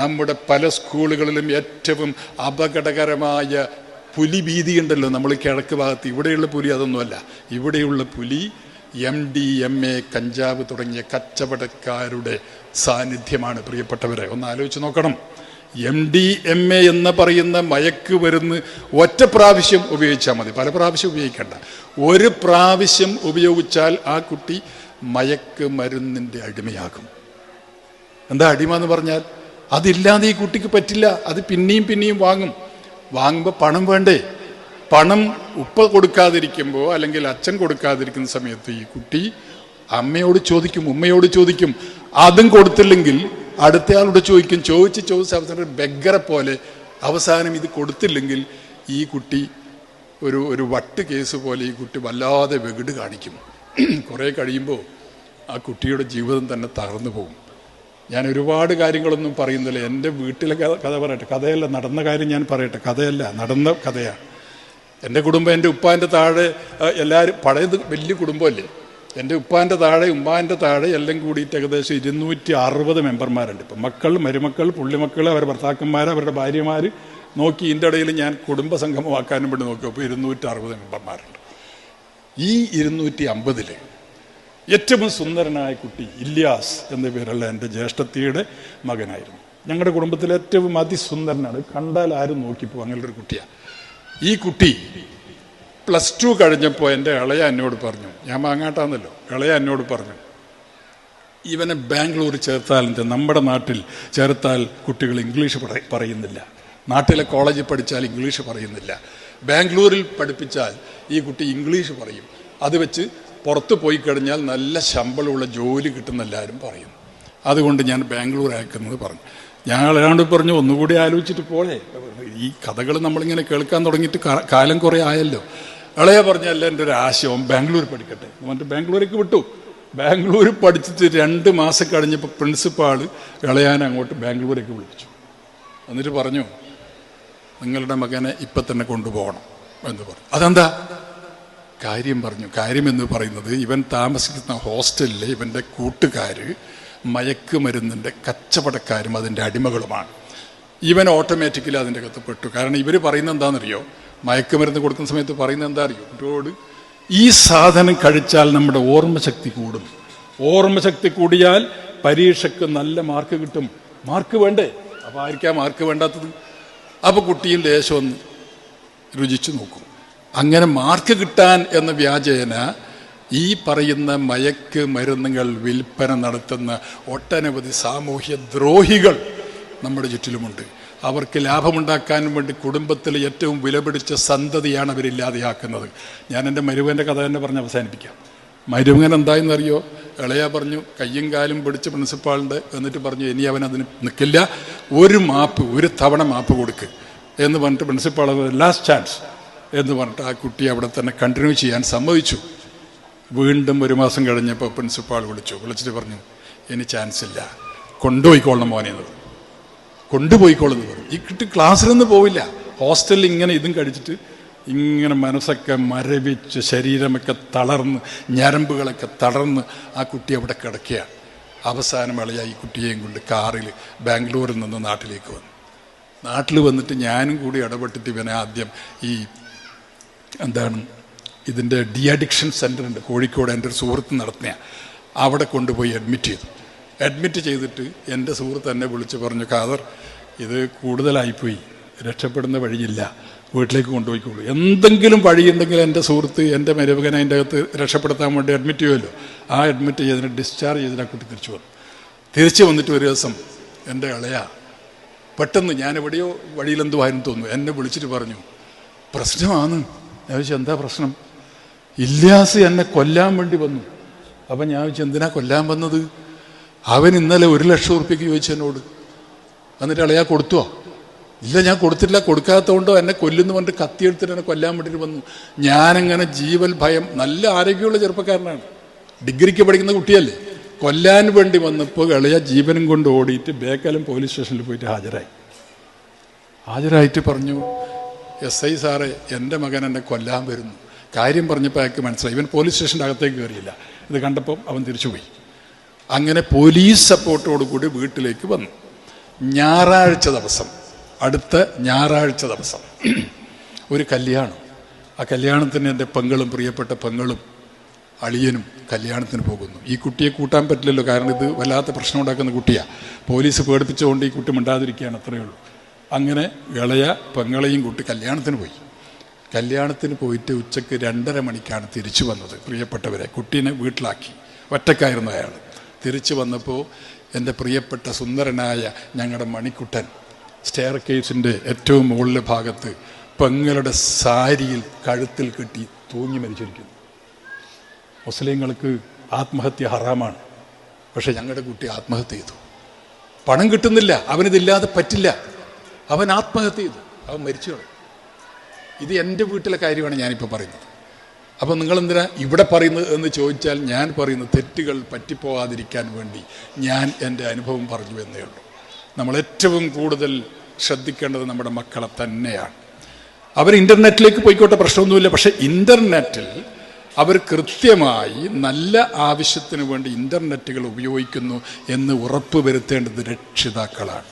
നമ്മുടെ പല സ്കൂളുകളിലും ഏറ്റവും അപകടകരമായ പുലി ഭീതിയുണ്ടല്ലോ. നമ്മൾ കിഴക്ക് ഭാഗത്ത് ഇവിടെയുള്ള പുലി അതൊന്നുമല്ല. ഇവിടെയുള്ള പുലി MDMA, കഞ്ചാവ് തുടങ്ങിയ കച്ചവടക്കാരുടെ സാന്നിധ്യമാണ്. പ്രിയപ്പെട്ടവരെ, ഒന്ന് ആലോചിച്ച് നോക്കണം. MDMA എന്ന് പറയുന്ന മയക്കുമരുന്ന് ഒറ്റ പ്രാവശ്യം ഉപയോഗിച്ചാൽ മതി, പല പ്രാവശ്യം ഉപയോഗിക്കേണ്ട. ഒരു പ്രാവശ്യം ഉപയോഗിച്ചാൽ ആ കുട്ടി മയക്കുമരുന്നിൻ്റെ അടിമയാകും. എന്താ അടിമ എന്ന് പറഞ്ഞാൽ? അതില്ലാതെ ഈ കുട്ടിക്ക് പറ്റില്ല. അത് പിന്നെയും പിന്നെയും വാങ്ങുമ്പോൾ പണം വേണ്ടേ? പണം ഉപ്പ കൊടുക്കാതിരിക്കുമ്പോൾ അല്ലെങ്കിൽ അച്ഛൻ കൊടുക്കാതിരിക്കുന്ന സമയത്ത് ഈ കുട്ടി അമ്മയോട് ചോദിക്കും, ഉമ്മയോട് ചോദിക്കും. അതും കൊടുത്തില്ലെങ്കിൽ അടുത്തയാളോട് ചോദിക്കും. ചോദിച്ച് അവസാനം ബെഗ്ഗറെ പോലെ അവസാനം ഇത് കൊടുത്തില്ലെങ്കിൽ ഈ കുട്ടി ഒരു വട്ട് കേസ് പോലെ ഈ കുട്ടി വല്ലാതെ വെകിട് കാണിക്കും. കുറേ കഴിയുമ്പോൾ ആ കുട്ടിയുടെ ജീവിതം തന്നെ തകർന്നു പോകും. ഞാൻ ഒരുപാട് കാര്യങ്ങളൊന്നും പറയുന്നില്ല. എൻ്റെ വീട്ടിലെ കഥ പറയട്ടെ. കഥയല്ല, നടന്ന കാര്യം ഞാൻ പറയട്ടെ. കഥയല്ല, നടന്ന കഥയാണ്. എൻ്റെ കുടുംബം, എൻ്റെ ഉപ്പാൻ്റെ താഴെ എല്ലാവരും, പഴയത് വലിയ കുടുംബമല്ലേ. എൻ്റെ ഉപ്പാൻ്റെ താഴെ ഉമ്മാൻ്റെ താഴെ എല്ലാം കൂടിയിട്ട് ഏകദേശം 260 മെമ്പർമാരുണ്ട്. ഇപ്പം മക്കൾ, മരുമക്കൾ, പുള്ളിമക്കൾ, അവരുടെ ഭർത്താക്കന്മാർ, അവരുടെ ഭാര്യമാർ നോക്കി ഇതിൻ്റെ ഇടയിൽ ഞാൻ കുടുംബ സംഗമമാക്കാനും വേണ്ടി നോക്കിയപ്പോൾ 260 മെമ്പർമാരുണ്ട്. ഈ 250-ൽ ഏറ്റവും സുന്ദരനായ കുട്ടി ഇല്യാസ് എന്ന പേരുള്ള എൻ്റെ ജ്യേഷ്ഠത്തിയുടെ മകനായിരുന്നു. ഞങ്ങളുടെ കുടുംബത്തിലെ ഏറ്റവും അതിസുന്ദരനാണ്. കണ്ടാൽ ആരും നോക്കിപ്പോ അങ്ങനൊരു കുട്ടിയാണ്. ഈ കുട്ടി +2 കഴിഞ്ഞപ്പോൾ എൻ്റെ ഇളയ എന്നോട് പറഞ്ഞു, ഞാൻ മാങ്ങാട്ടാന്നല്ലോ, ഇളയ എന്നോട് പറഞ്ഞു, ഇവനെ ബാംഗ്ലൂർ ചേർത്താൽ, നമ്മുടെ നാട്ടിൽ ചേർത്താൽ കുട്ടികൾ ഇംഗ്ലീഷ് പറയുന്നില്ല, നാട്ടിലെ കോളേജിൽ പഠിച്ചാൽ ഇംഗ്ലീഷ് പറയുന്നില്ല, ബാംഗ്ലൂരിൽ പഠിപ്പിച്ചാൽ ഈ കുട്ടി ഇംഗ്ലീഷ് പറയും, അത് വെച്ച് പുറത്ത് പോയി കഴിഞ്ഞാൽ നല്ല ശമ്പളമുള്ള ജോലി കിട്ടുന്ന എല്ലാവരും പറയും, അതുകൊണ്ട് ഞാൻ ബാംഗ്ലൂർ അയക്കുന്നത് പറഞ്ഞു. ഞങ്ങൾ ഏതാണ്ട് പറഞ്ഞു, ഒന്നുകൂടി ആലോചിച്ചിട്ട് പോലെ, ഈ കഥകൾ നമ്മളിങ്ങനെ കേൾക്കാൻ തുടങ്ങിയിട്ട് കാലം കുറേ ആയല്ലോ. ഇളയ പറഞ്ഞല്ല, എൻ്റെ ഒരു ആശയം ബാംഗ്ലൂർ പഠിക്കട്ടെ എന്നിട്ട് ബാംഗ്ലൂരേക്ക് വിട്ടു. ബാംഗ്ലൂർ പഠിച്ചിട്ട് 2 മാസം കഴിഞ്ഞപ്പോൾ പ്രിൻസിപ്പാൾ ഇളയാനെ അങ്ങോട്ട് ബാംഗ്ലൂരേക്ക് വിളിച്ചു. എന്നിട്ട് പറഞ്ഞു, നിങ്ങളുടെ മകനെ ഇപ്പം തന്നെ കൊണ്ടുപോകണം എന്ന് പറഞ്ഞു. അതെന്താ കാര്യം പറഞ്ഞു. കാര്യം എന്ന് പറയുന്നത്, ഇവൻ താമസിക്കുന്ന ഹോസ്റ്റലിൽ ഇവൻ്റെ കൂട്ടുകാർ മയക്കുമരുന്നിൻ്റെ കച്ചവടക്കാരും അതിൻ്റെ അടിമകളുമാണ്. ഇവൻ ഓട്ടോമാറ്റിക്കലി അതിൻ്റെ അകത്ത് പെട്ടു. കാരണം ഇവർ പറയുന്നത് എന്താണെന്നറിയോ? മയക്കുമരുന്ന് കൊടുക്കുന്ന സമയത്ത് പറയുന്നത് എന്താ അറിയോ? കുട്ടിയോട്, ഈ സാധനം കഴിച്ചാൽ നമ്മുടെ ഓർമ്മശക്തി കൂടും, ഓർമ്മശക്തി കൂടിയാൽ പരീക്ഷയ്ക്ക് നല്ല മാർക്ക് കിട്ടും. മാർക്ക് വേണ്ടേ? അപ്പോൾ ആയിരിക്കാം മാർക്ക് വേണ്ടാത്തത്? അപ്പോൾ കുട്ടിയും ലേശം ഒന്ന് രുചിച്ചു നോക്കും. അങ്ങനെ മാർക്ക് കിട്ടാൻ എന്ന വ്യാജേന ഈ പറയുന്ന മയക്ക് മരുന്നുകൾ വിൽപ്പന നടത്തുന്ന ഒട്ടനവധി സാമൂഹ്യ ദ്രോഹികൾ നമ്മുടെ ചുറ്റിലുമുണ്ട്. അവർക്ക് ലാഭമുണ്ടാക്കാൻ വേണ്ടി കുടുംബത്തിൽ ഏറ്റവും വിലപിടിച്ച സന്തതിയാണ് അവരില്ലാതെയാക്കുന്നത്. ഞാൻ എൻ്റെ മരുമകൻ്റെ കഥ തന്നെ പറഞ്ഞ് അവസാനിപ്പിക്കാം. മരുമകൻ എന്തായെന്നറിയോ? ഇളയ പറഞ്ഞു, കയ്യും കാലും പിടിച്ച് പ്രിൻസിപ്പാളുണ്ട്. എന്നിട്ട് പറഞ്ഞു, ഇനി അവൻ അതിന് നിൽക്കില്ല, ഒരു തവണ മാപ്പ് കൊടുക്ക് എന്ന് പറഞ്ഞിട്ട് പ്രിൻസിപ്പാൾ ലാസ്റ്റ് ചാൻസ് എന്ന് പറഞ്ഞിട്ട് ആ കുട്ടി അവിടെ തന്നെ കണ്ടിന്യൂ ചെയ്യാൻ സമ്മതിച്ചു. വീണ്ടും 1 മാസം കഴിഞ്ഞപ്പോൾ പ്രിൻസിപ്പാൾ വിളിച്ചിട്ട് പറഞ്ഞു, ഇനി ചാൻസ് ഇല്ല, കൊണ്ടുപോയിക്കോളണം മോനെ എന്ന് പറഞ്ഞു. കൊണ്ടുപോയിക്കോളെന്ന് പറഞ്ഞു. ഈ കുട്ടി ക്ലാസ്സിലൊന്നും പോവില്ല. ഹോസ്റ്റലിൽ ഇങ്ങനെ ഇതും കഴിച്ചിട്ട് ഇങ്ങനെ മനസ്സൊക്കെ മരവിച്ച് ശരീരമൊക്കെ തളർന്ന് ഞരമ്പുകളൊക്കെ തളർന്ന് ആ കുട്ടി അവിടെ കിടക്കുകയാണ്. അവസാനം ഇളയ ഈ കുട്ടിയെയും കൊണ്ട് കാറിൽ ബാംഗ്ലൂരിൽ നിന്ന് നാട്ടിലേക്ക് വന്നു. നാട്ടിൽ വന്നിട്ട് ഞാനും കൂടി ഇടപെട്ടിട്ട് ഇവനെ ആദ്യം ഈ ഇതിൻ്റെ അഡിക്ഷൻ സെൻ്റർ ഉണ്ട് കോഴിക്കോട്, എൻ്റെ ഒരു സുഹൃത്ത് നടത്തുന്ന, അവിടെ കൊണ്ടുപോയി അഡ്മിറ്റ് ചെയ്തിട്ട് എൻ്റെ സുഹൃത്ത് എന്നെ വിളിച്ച് പറഞ്ഞു, ഖാദർ, ഇത് കൂടുതലായിപ്പോയി, രക്ഷപ്പെടുന്ന വഴിയില്ല, വീട്ടിലേക്ക് കൊണ്ടുപോയിക്കോളൂ. എന്തെങ്കിലും വഴിയുണ്ടെങ്കിൽ എൻ്റെ സുഹൃത്ത്, എൻ്റെ മരുമകനെ അതിൻ്റെ അകത്ത് രക്ഷപ്പെടുത്താൻ വേണ്ടി അഡ്മിറ്റ് ചെയ്യുമല്ലോ. ആ അഡ്മിറ്റ് ചെയ്തിട്ട് ഡിസ്ചാർജ് ചെയ്തിട്ട് ആ കുട്ടി തിരിച്ചു വന്നിട്ട് ഒരു ദിവസം എൻ്റെ ഇളയ പെട്ടെന്ന്, ഞാൻ എവിടെയോ വഴിയിലെന്തുമായിരുന്നു തോന്നുന്നു, എന്നെ വിളിച്ചിട്ട് പറഞ്ഞു, പ്രശ്നമാണ്. ഞാൻ ചോദിച്ചു, എന്താ പ്രശ്നം? ഇല്യാസ് എന്നെ കൊല്ലാൻ വേണ്ടി വന്നു. അപ്പം ഞാൻ ചോദിച്ചു, എന്തിനാ കൊല്ലാൻ വന്നത്? അവൻ ഇന്നലെ 1 ലക്ഷം ഉറുപ്പിക്ക് ചോദിച്ചു എന്നോട്. എന്നിട്ട് ഇളയാ കൊടുത്തോ? ഇല്ല, ഞാൻ കൊടുത്തില്ല. കൊടുക്കാത്തതുകൊണ്ടോ എന്നെ കൊല്ലുന്നു പറഞ്ഞിട്ട് കത്തിയെടുത്തിട്ട് എന്നെ കൊല്ലാൻ വേണ്ടിയിട്ട് വന്നു. ഞാനങ്ങനെ ജീവൽ ഭയം, നല്ല ആരോഗ്യമുള്ള ചെറുപ്പക്കാരനാണ്, ഡിഗ്രിക്ക് പഠിക്കുന്ന കുട്ടിയല്ലേ. കൊല്ലാൻ വേണ്ടി വന്നപ്പോൾ ഇളയ ജീവനും കൊണ്ട് ഓടിയിട്ട് ബേക്കലം പോലീസ് സ്റ്റേഷനിൽ പോയിട്ട് ഹാജരായിട്ട് പറഞ്ഞു, SI സാറേ, എൻ്റെ മകൻ എന്നെ കൊല്ലാൻ വരുന്നു. കാര്യം പറഞ്ഞപ്പോൾ അയാൾക്ക് മനസ്സിലായി. ഇവൻ പോലീസ് സ്റ്റേഷൻ്റെ അകത്തേക്ക് കയറിയില്ല. ഇത് കണ്ടപ്പം അവൻ തിരിച്ചുപോയി. അങ്ങനെ പോലീസ് സപ്പോർട്ടോടുകൂടി വീട്ടിലേക്ക് വന്നു. ഞായറാഴ്ച ദിവസം, അടുത്ത ഞായറാഴ്ച ദിവസം ഒരു കല്യാണം. ആ കല്യാണത്തിന് എൻ്റെ പെങ്ങളും പ്രിയപ്പെട്ട പെങ്ങളും അളിയനും കല്യാണത്തിന് പോകുന്നു. ഈ കുട്ടിയെ കൂട്ടാൻ പറ്റില്ലല്ലോ, കാരണം ഇത് വല്ലാത്ത പ്രശ്നം ഉണ്ടാക്കുന്ന കുട്ടിയാണ്. പോലീസ് പേടിപ്പിച്ചുകൊണ്ട് ഈ കുട്ടി മിണ്ടാതിരിക്കുകയാണ്, അത്രയേ ഉള്ളൂ. അങ്ങനെ ഇളയ പെങ്ങളെയും കൂട്ടി കല്യാണത്തിന് പോയി. കല്യാണത്തിന് പോയിട്ട് ഉച്ചയ്ക്ക് 2:30 മണിക്കാണ് തിരിച്ചു വന്നത്. പ്രിയപ്പെട്ടവരെ, കുട്ടീനെ വീട്ടിലാക്കി, ഒറ്റക്കായിരുന്നു അയാൾ. തിരിച്ചു വന്നപ്പോൾ എൻ്റെ പ്രിയപ്പെട്ട സുന്ദരനായ ഞങ്ങളുടെ മണിക്കുട്ടൻ സ്റ്റെയർ കേസിൻ്റെ ഏറ്റവും മുകളിലെ ഭാഗത്ത് പെങ്ങളുടെ സാരിയിൽ കഴുത്തിൽ കെട്ടി തൂങ്ങി മരിച്ചിരിക്കുന്നു. മുസ്ലിങ്ങൾക്ക് ആത്മഹത്യ ഹറാമാണ്, പക്ഷെ ഞങ്ങളുടെ കുട്ടി ആത്മഹത്യ ചെയ്തു. പണം കിട്ടുന്നില്ല, അവനിതില്ലാതെ പറ്റില്ല, അവൻ ആത്മഹത്യ ചെയ്തു, അവൻ മരിച്ചു. ഇത് എൻ്റെ വീട്ടിലെ കാര്യമാണ് ഞാനിപ്പോൾ പറയുന്നത്. അപ്പോൾ നിങ്ങളെന്തിനാ ഇവിടെ പറയുന്നത് എന്ന് ചോദിച്ചാൽ, ഞാൻ പറയുന്നത് തെറ്റുകൾ പറ്റിപ്പോകാതിരിക്കാൻ വേണ്ടി ഞാൻ എൻ്റെ അനുഭവം പറഞ്ഞു എന്നേ ഉള്ളൂ. നമ്മൾ ഏറ്റവും കൂടുതൽ ശ്രദ്ധിക്കേണ്ടത് നമ്മുടെ മക്കളെ തന്നെയാണ്. അവർ ഇൻ്റർനെറ്റിലേക്ക് പോയിക്കോട്ടെ, പ്രശ്നമൊന്നുമില്ല. പക്ഷേ ഇൻ്റർനെറ്റിൽ അവർ കൃത്യമായി നല്ല ആവശ്യത്തിന് വേണ്ടി ഇൻ്റർനെറ്റുകൾ ഉപയോഗിക്കുന്നു എന്ന് ഉറപ്പ് വരുത്തേണ്ടത് രക്ഷിതാക്കളാണ്.